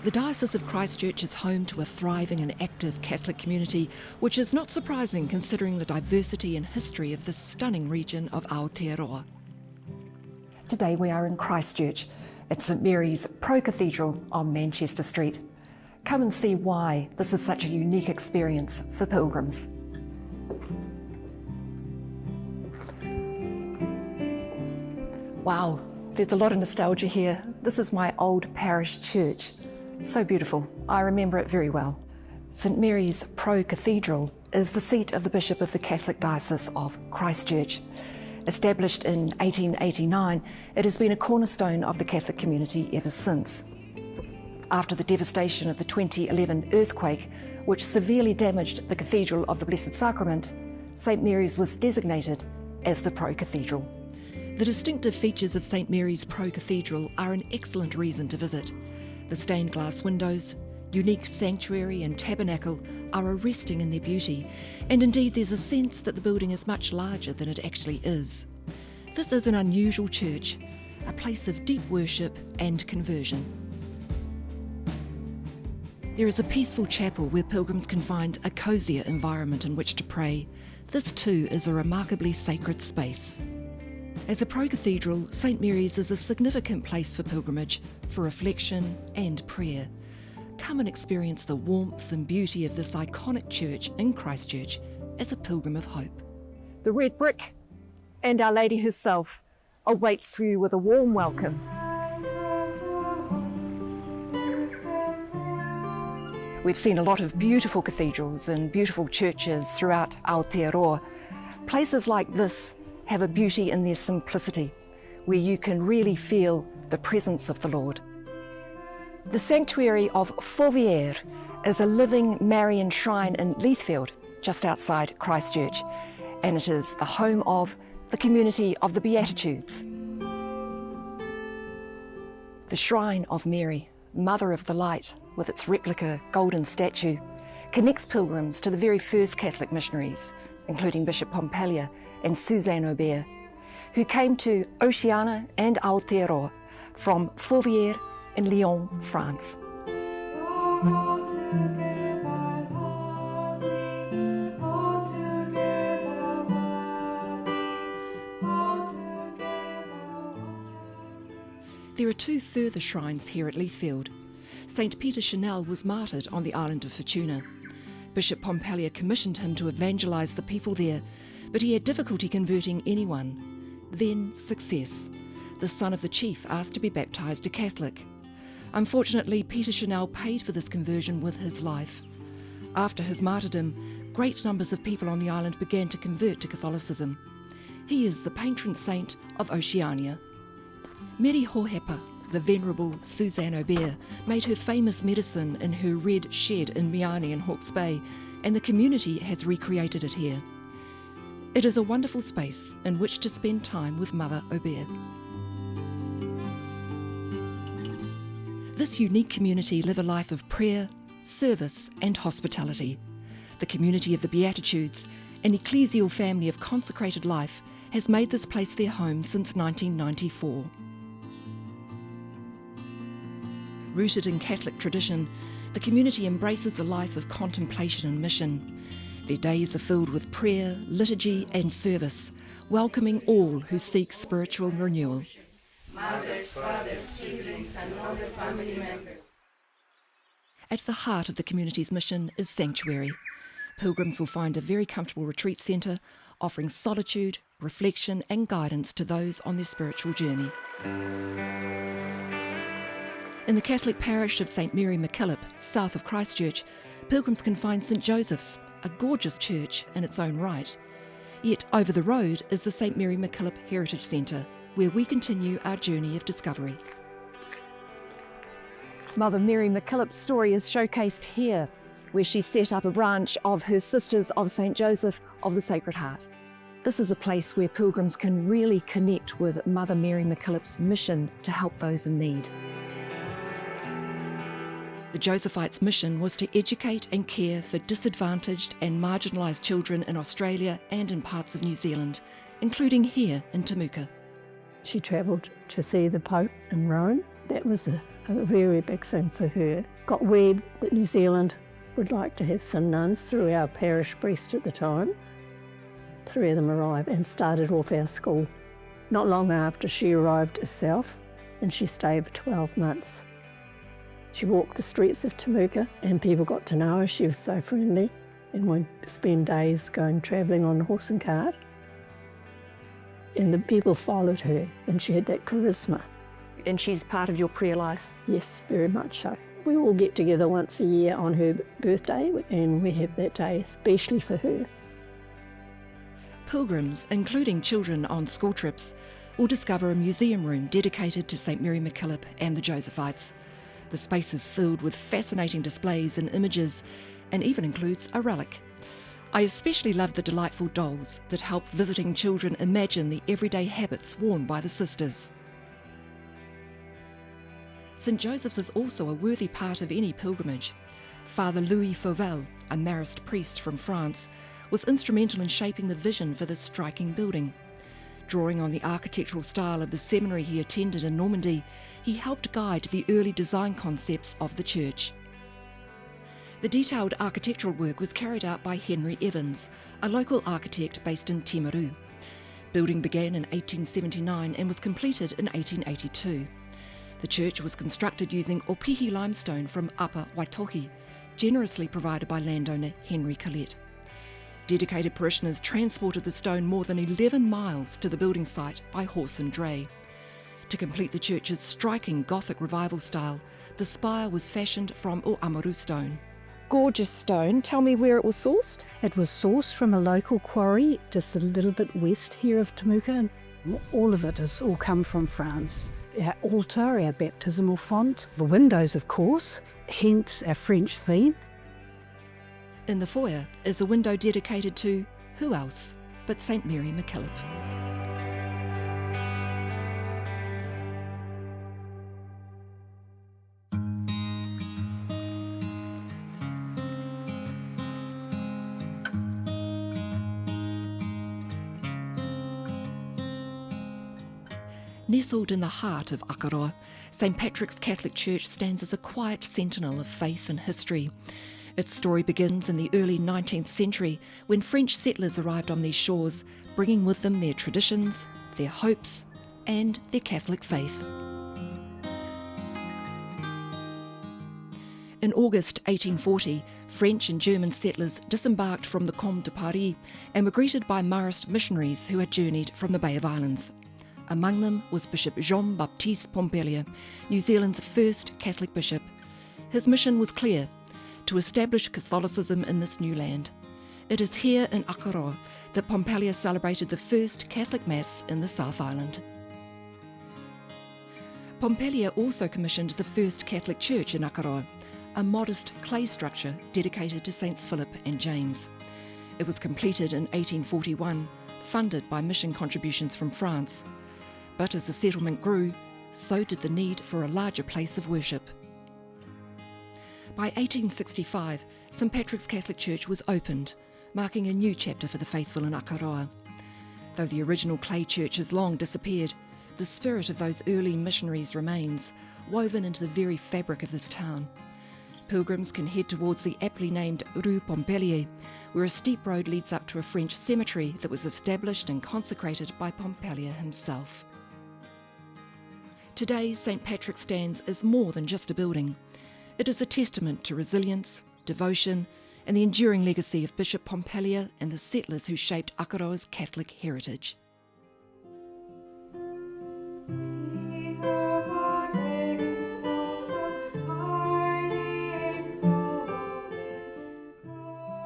The Diocese of Christchurch is home to a thriving and active Catholic community, which is not surprising considering the diversity and history of this stunning region of Aotearoa. Today we are in Christchurch at St Mary's Pro-Cathedral on Manchester Street. Come and see why this is such a unique experience for pilgrims. Wow, there's a lot of nostalgia here. This is my old parish church. So beautiful. I remember it very well. St Mary's Pro-Cathedral is the seat of the Bishop of the Catholic Diocese of Christchurch. Established in 1889, it has been a cornerstone of the Catholic community ever since. After the devastation of the 2011 earthquake, which severely damaged the Cathedral of the Blessed Sacrament, St Mary's was designated as the Pro-Cathedral. The distinctive features of St Mary's Pro-Cathedral are an excellent reason to visit. The stained glass windows, unique sanctuary and tabernacle are arresting in their beauty, and indeed there's a sense that the building is much larger than it actually is. This is an unusual church, a place of deep worship and conversion. There is a peaceful chapel where pilgrims can find a cosier environment in which to pray. This too is a remarkably sacred space. As a pro-cathedral, St Mary's is a significant place for pilgrimage, for reflection and prayer. Come and experience the warmth and beauty of this iconic church in Christchurch as a pilgrim of hope. The red brick and Our Lady herself awaits you with a warm welcome. We've seen a lot of beautiful cathedrals and beautiful churches throughout Aotearoa. Places like this have a beauty in their simplicity, where you can really feel the presence of the Lord. The sanctuary of Fourvière is a living Marian shrine in Leithfield, just outside Christchurch, and it is the home of the community of the Beatitudes. The Shrine of Mary, Mother of the Light, with its replica golden statue, connects pilgrims to the very first Catholic missionaries, including Bishop Pompallier and Suzanne Aubert, who came to Oceania and Aotearoa from Fourvière in Lyon, France. There are two further shrines here at Leithfield. St Peter Chanel was martyred on the island of Fortuna. Bishop Pompallier commissioned him to evangelise the people there, but he had difficulty converting anyone. Then success. The son of the chief asked to be baptised a Catholic. Unfortunately, Peter Chanel paid for this conversion with his life. After his martyrdom, great numbers of people on the island began to convert to Catholicism. He is the patron saint of Oceania. Mary Hohepa, the venerable Suzanne Aubert, made her famous medicine in her red shed in Miani in Hawke's Bay, and the community has recreated it here. It is a wonderful space in which to spend time with Mother Aubert. This unique community live a life of prayer, service and hospitality. The community of the Beatitudes, an ecclesial family of consecrated life, has made this place their home since 1994. Rooted in Catholic tradition, the community embraces a life of contemplation and mission. Their days are filled with prayer, liturgy and service, welcoming all who seek spiritual renewal. Mothers, fathers, siblings and other family members. At the heart of the community's mission is sanctuary. Pilgrims will find a very comfortable retreat centre, offering solitude, reflection and guidance to those on their spiritual journey. In the Catholic parish of St Mary MacKillop, south of Christchurch, pilgrims can find St Joseph's, a gorgeous church in its own right. Yet over the road is the St Mary MacKillop Heritage Centre, where we continue our journey of discovery. Mother Mary MacKillop's story is showcased here, where she set up a branch of her Sisters of St Joseph of the Sacred Heart. This is a place where pilgrims can really connect with Mother Mary MacKillop's mission to help those in need. The Josephites' mission was to educate and care for disadvantaged and marginalised children in Australia and in parts of New Zealand, including here in Temuka. She travelled to see the Pope in Rome. That was a a very big thing for her. Got word that New Zealand would like to have some nuns through our parish priest at the time. 3 of them arrived and started off our school. Not long after, she arrived herself, and she stayed for 12 months. She walked the streets of Temuka and people got to know her. She was so friendly and would spend days going travelling on a horse and cart. And the people followed her and she had that charisma. And she's part of your prayer life? Yes, very much so. We all get together once a year on her birthday and we have that day especially for her. Pilgrims, including children on school trips, will discover a museum room dedicated to St Mary MacKillop and the Josephites. The space is filled with fascinating displays and images, and even includes a relic. I especially love the delightful dolls that help visiting children imagine the everyday habits worn by the sisters. St Joseph's is also a worthy part of any pilgrimage. Father Louis Fauvel, a Marist priest from France, was instrumental in shaping the vision for this striking building. Drawing on the architectural style of the seminary he attended in Normandy, he helped guide the early design concepts of the church. The detailed architectural work was carried out by Henry Evans, a local architect based in Timaru. Building began in 1879 and was completed in 1882. The church was constructed using Opihi limestone from Upper Waitohi, generously provided by landowner Henry Collette. Dedicated parishioners transported the stone more than 11 miles to the building site by horse and dray. To complete the church's striking Gothic revival style, the spire was fashioned from O'Amaru stone. Gorgeous stone. Tell me where it was sourced? It was sourced from a local quarry just a little bit west here of Temuka. All of it has all come from France. Our altar, our baptismal font, the windows of course, hence our French theme. In the foyer is a window dedicated to who else but St Mary MacKillop. Nestled in the heart of Akaroa, St Patrick's Catholic Church stands as a quiet sentinel of faith and history. Its story begins in the early 19th century when French settlers arrived on these shores, bringing with them their traditions, their hopes, and their Catholic faith. In August 1840, French and German settlers disembarked from the Comte de Paris and were greeted by Marist missionaries who had journeyed from the Bay of Islands. Among them was Bishop Jean-Baptiste Pompallier, New Zealand's first Catholic bishop. His mission was clear: to establish Catholicism in this new land. It is here in Akaroa that Pompallier celebrated the first Catholic Mass in the South Island. Pompallier also commissioned the first Catholic church in Akaroa, a modest clay structure dedicated to Saints Philip and James. It was completed in 1841, funded by mission contributions from France. But as the settlement grew, so did the need for a larger place of worship. By 1865, St Patrick's Catholic Church was opened, marking a new chapter for the faithful in Akaroa. Though the original clay church has long disappeared, the spirit of those early missionaries remains, woven into the very fabric of this town. Pilgrims can head towards the aptly named Rue Pompallier, where a steep road leads up to a French cemetery that was established and consecrated by Pompallier himself. Today, St Patrick stands as more than just a building. It is a testament to resilience, devotion, and the enduring legacy of Bishop Pompallier and the settlers who shaped Akaroa's Catholic heritage.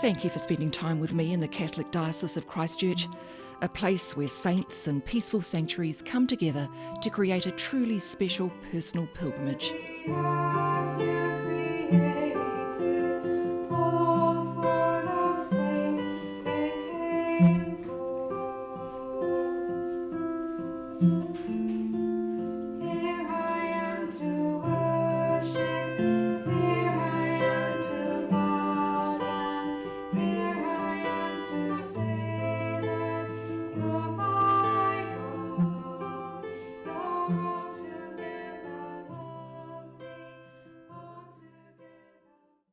Thank you for spending time with me in the Catholic Diocese of Christchurch, a place where saints and peaceful sanctuaries come together to create a truly special personal pilgrimage.